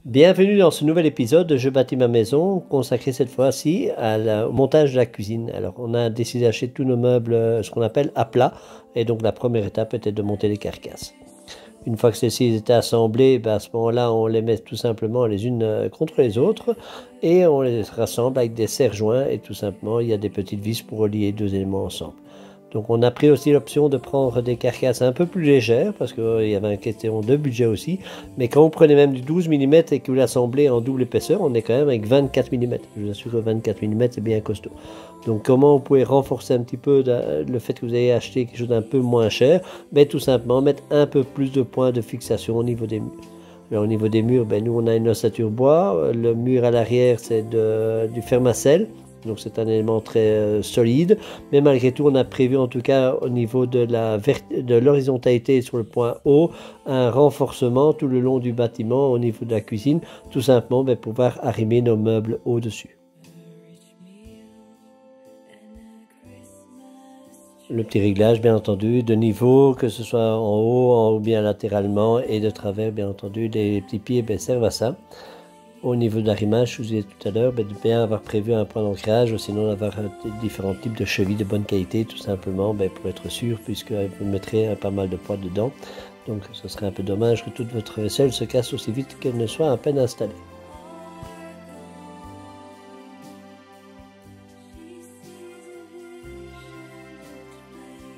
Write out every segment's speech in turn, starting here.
Bienvenue dans ce nouvel épisode de Je bâtis ma maison, consacré cette fois-ci au montage de la cuisine. Alors, on a décidé d'acheter tous nos meubles, ce qu'on appelle à plat, et donc la première étape était de monter les carcasses. Une fois que celles-ci étaient assemblées, à ce moment-là, on les met tout simplement les unes contre les autres, et on les rassemble avec des serre-joints, et tout simplement, il y a des petites vis pour relier deux éléments ensemble. Donc on a pris aussi l'option de prendre des carcasses un peu plus légères parce qu'il y avait une question de budget aussi. Mais quand vous prenez même du 12 mm et que vous l'assemblez en double épaisseur, on est quand même avec 24 mm. Je vous assure que 24 mm c'est bien costaud. Donc comment vous pouvez renforcer un petit peu le fait que vous ayez acheté quelque chose d'un peu moins cher? Tout simplement mettre un peu plus de points de fixation au niveau des murs. Alors, au niveau des murs, nous on a une ossature bois. Le mur à l'arrière c'est du fermacell. Donc c'est un élément très solide, mais malgré tout on a prévu en tout cas au niveau de l'horizontalité sur le point haut, un renforcement tout le long du bâtiment au niveau de la cuisine, tout simplement pour pouvoir arrimer nos meubles au-dessus. Le petit réglage bien entendu de niveau, que ce soit en haut ou bien latéralement et de travers bien entendu, les petits pieds servent à ça. Au niveau de l'arrimage, je vous disais tout à l'heure, de bien avoir prévu un point d'ancrage, sinon d'avoir différents types de chevilles de bonne qualité, tout simplement pour être sûr, puisque vous mettrez pas mal de poids dedans. Donc ce serait un peu dommage que toute votre vaisselle se casse aussi vite qu'elle ne soit à peine installée.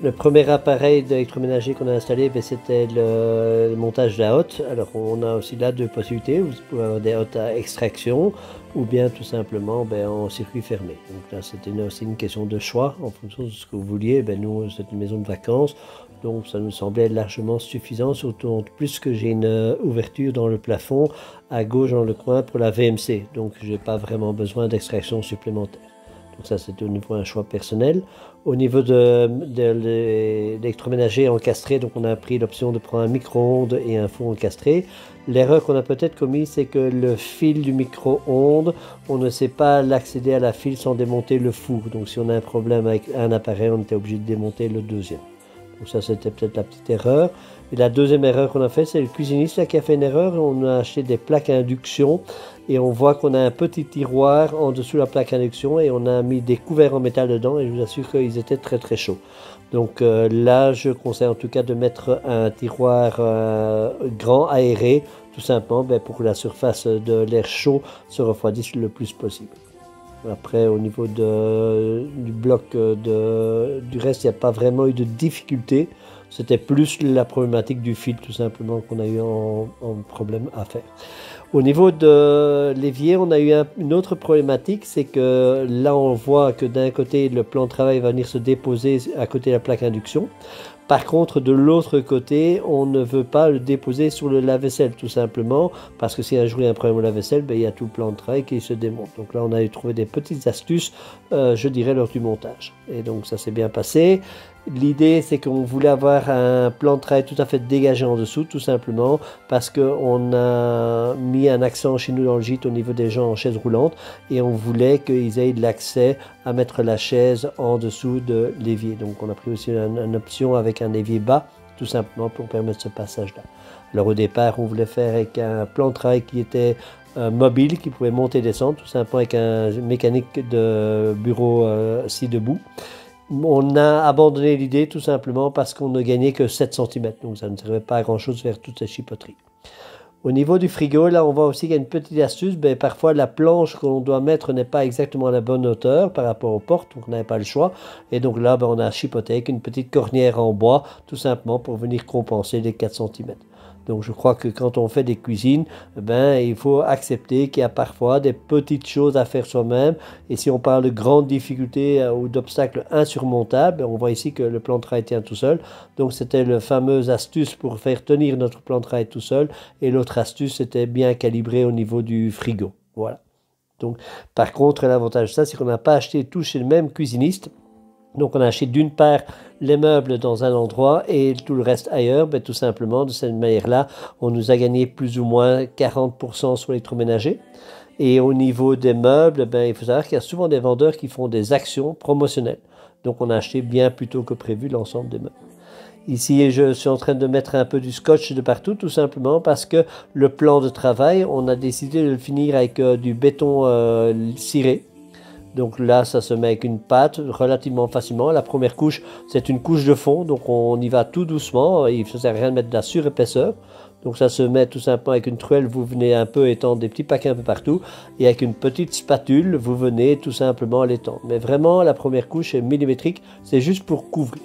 Le premier appareil d'électroménager qu'on a installé, c'était le montage de la hotte. Alors on a aussi là deux possibilités. Vous pouvez avoir des hottes à extraction ou bien tout simplement en circuit fermé. Donc là c'était aussi une question de choix en fonction de ce que vous vouliez. Nous c'est une maison de vacances, donc ça nous semblait largement suffisant, surtout plus que j'ai une ouverture dans le plafond à gauche dans le coin pour la VMC. Donc j'ai pas vraiment besoin d'extraction supplémentaire. Donc ça c'est au niveau d'un choix personnel. Au niveau de l'électroménager encastré, donc on a pris l'option de prendre un micro-ondes et un four encastré. L'erreur qu'on a peut-être commise, c'est que le fil du micro-ondes, on ne sait pas l'accéder à la file sans démonter le four. Donc si on a un problème avec un appareil, on était obligé de démonter le deuxième. Donc ça c'était peut-être la petite erreur. Et la deuxième erreur qu'on a fait, c'est le cuisiniste qui a fait une erreur. On a acheté des plaques à induction et on voit qu'on a un petit tiroir en dessous de la plaque à induction et on a mis des couverts en métal dedans et je vous assure qu'ils étaient très très chauds. Donc là, je conseille en tout cas de mettre un tiroir grand, aéré, tout simplement pour que la surface de l'air chaud se refroidisse le plus possible. Après, au niveau du bloc, du reste, il n'y a pas vraiment eu de difficulté. C'était plus la problématique du fil, tout simplement, qu'on a eu en problème à faire. Au niveau de l'évier, on a eu une autre problématique, c'est que là, on voit que d'un côté, le plan de travail va venir se déposer à côté de la plaque induction. Par contre, de l'autre côté, on ne veut pas le déposer sur le lave-vaisselle, tout simplement, parce que si un jour il y a un problème au lave-vaisselle, il y a tout le plan de travail qui se démonte. Donc là, on a trouvé des petites astuces, je dirais, lors du montage. Et donc, ça s'est bien passé. L'idée, c'est qu'on voulait avoir un plan de travail tout à fait dégagé en dessous, tout simplement, parce qu'on a mis un accent chez nous dans le gîte au niveau des gens en chaise roulante, et on voulait qu'ils aient de l'accès à mettre la chaise en dessous de l'évier. Donc on a pris aussi une option avec un évier bas, tout simplement pour permettre ce passage-là. Alors au départ, on voulait faire avec un plan de travail qui était mobile, qui pouvait monter et descendre, tout simplement avec un mécanique de bureau assis debout. On a abandonné l'idée tout simplement parce qu'on ne gagnait que 7 cm, donc ça ne servait pas à grand chose de faire toutes ces chipoteries. Au niveau du frigo, là on voit aussi qu'il y a une petite astuce, parfois la planche qu'on doit mettre n'est pas exactement à la bonne hauteur par rapport aux portes, donc on n'avait pas le choix. Et donc là on a chipoté avec une petite cornière en bois, tout simplement pour venir compenser les 4 cm. Donc je crois que quand on fait des cuisines, il faut accepter qu'il y a parfois des petites choses à faire soi-même. Et si on parle de grandes difficultés ou d'obstacles insurmontables, on voit ici que le plan de travail tient tout seul. Donc c'était la fameuse astuce pour faire tenir notre plan de travail tout seul. Et l'autre astuce, c'était bien calibré au niveau du frigo. Voilà. Donc, par contre, l'avantage de ça, c'est qu'on n'a pas acheté tout chez le même cuisiniste. Donc on a acheté d'une part les meubles dans un endroit et tout le reste ailleurs. Tout simplement, de cette manière-là, on nous a gagné plus ou moins 40% sur l'électroménager. Et au niveau des meubles, il faut savoir qu'il y a souvent des vendeurs qui font des actions promotionnelles. Donc on a acheté bien plus tôt que prévu l'ensemble des meubles. Ici, je suis en train de mettre un peu du scotch de partout, tout simplement parce que le plan de travail, on a décidé de le finir avec du béton ciré. Donc là, ça se met avec une pâte relativement facilement. La première couche, c'est une couche de fond, donc on y va tout doucement. Il ne sert à rien de mettre de la surépaisseur. Donc ça se met tout simplement avec une truelle, vous venez un peu étendre des petits paquets un peu partout. Et avec une petite spatule, vous venez tout simplement l'étendre. Mais vraiment, la première couche est millimétrique, c'est juste pour couvrir.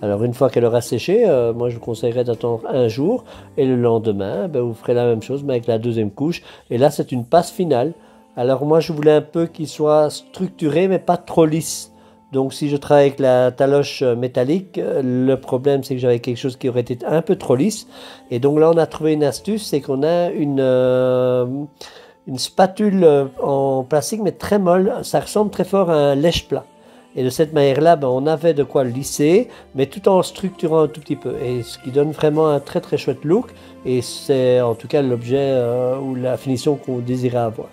Alors une fois qu'elle aura séché, moi je vous conseillerais d'attendre un jour. Et le lendemain, vous ferez la même chose, mais avec la deuxième couche. Et là, c'est une passe finale. Alors moi je voulais un peu qu'il soit structuré mais pas trop lisse. Donc si je travaille avec la taloche métallique, le problème c'est que j'avais quelque chose qui aurait été un peu trop lisse. Et donc là on a trouvé une astuce, c'est qu'on a une spatule en plastique mais très molle. Ça ressemble très fort à un lèche-plat. Et de cette manière-là, on avait de quoi le lisser, mais tout en structurant un tout petit peu. Et ce qui donne vraiment un très très chouette look. Et c'est en tout cas l'objet ou la finition qu'on désirait avoir.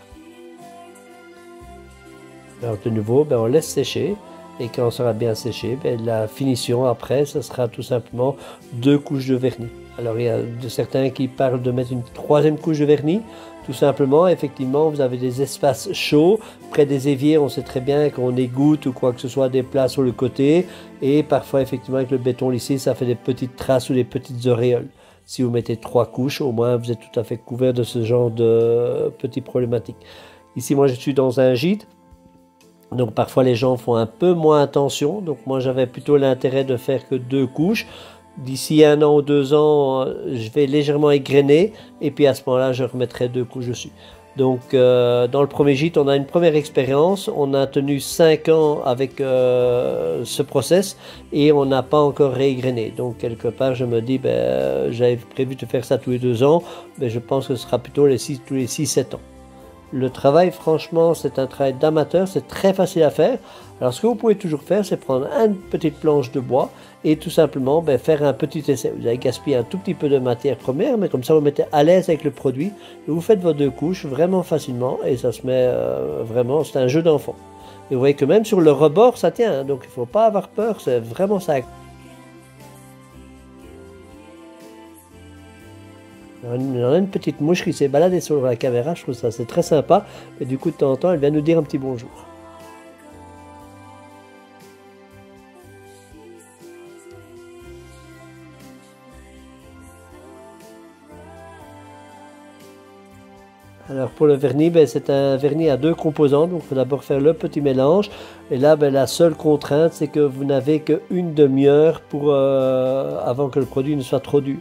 Alors de nouveau, on laisse sécher et quand ça sera bien séché, la finition après, ce sera tout simplement 2 couches de vernis. Alors il y a certains qui parlent de mettre une 3e couche de vernis. Tout simplement, effectivement, vous avez des espaces chauds. Près des éviers, on sait très bien qu'on égoutte ou quoi que ce soit des plats sur le côté. Et parfois, effectivement, avec le béton lissé, ça fait des petites traces ou des petites auréoles. Si vous mettez 3 couches, au moins, vous êtes tout à fait couvert de ce genre de petites problématiques. Ici, moi, je suis dans un gîte. Donc parfois les gens font un peu moins attention. Donc moi j'avais plutôt l'intérêt de faire que 2 couches. D'ici 1 an ou 2 ans, je vais légèrement égrener. Et puis à ce moment-là, je remettrai 2 couches dessus. Donc dans le premier gîte, on a une première expérience. On a tenu 5 ans avec ce process. Et on n'a pas encore réégrené. Donc quelque part, je me dis, j'avais prévu de faire ça tous les 2 ans. Mais je pense que ce sera plutôt tous les 6-7 ans. Le travail, franchement, c'est un travail d'amateur, c'est très facile à faire. Alors, ce que vous pouvez toujours faire, c'est prendre une petite planche de bois et tout simplement faire un petit essai. Vous allez gaspiller un tout petit peu de matière première, mais comme ça, vous mettez à l'aise avec le produit. Et vous faites vos 2 couches vraiment facilement et ça se met vraiment, c'est un jeu d'enfant. Et vous voyez que même sur le rebord, ça tient, hein, donc il ne faut pas avoir peur, c'est vraiment ça. Il y en a une petite mouche qui s'est baladée sur la caméra, je trouve ça c'est très sympa. Et du coup, de temps en temps, elle vient nous dire un petit bonjour. Alors pour le vernis, c'est un vernis à 2 composants, donc il faut d'abord faire le petit mélange. Et là, la seule contrainte, c'est que vous n'avez qu'une demi-heure avant que le produit ne soit trop dur.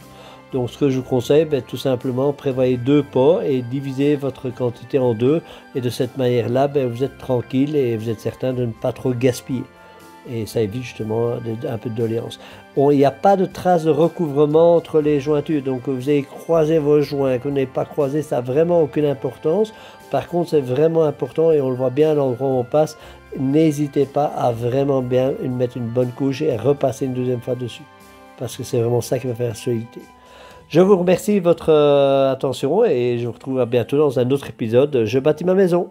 Donc ce que je vous conseille, tout simplement, prévoyez 2 pots et divisez votre quantité en 2. Et de cette manière-là, vous êtes tranquille et vous êtes certain de ne pas trop gaspiller. Et ça évite justement un peu de doléance. Bon, il n'y a pas de trace de recouvrement entre les jointures. Donc vous avez croisé vos joints, que vous n'avez pas croisé, ça n'a vraiment aucune importance. Par contre, c'est vraiment important et on le voit bien à l'endroit où on passe. N'hésitez pas à vraiment bien mettre une bonne couche et repasser une 2e fois dessus. Parce que c'est vraiment ça qui va faire la solidité. Je vous remercie de votre attention et je vous retrouve à bientôt dans un autre épisode de Je bâtis ma maison.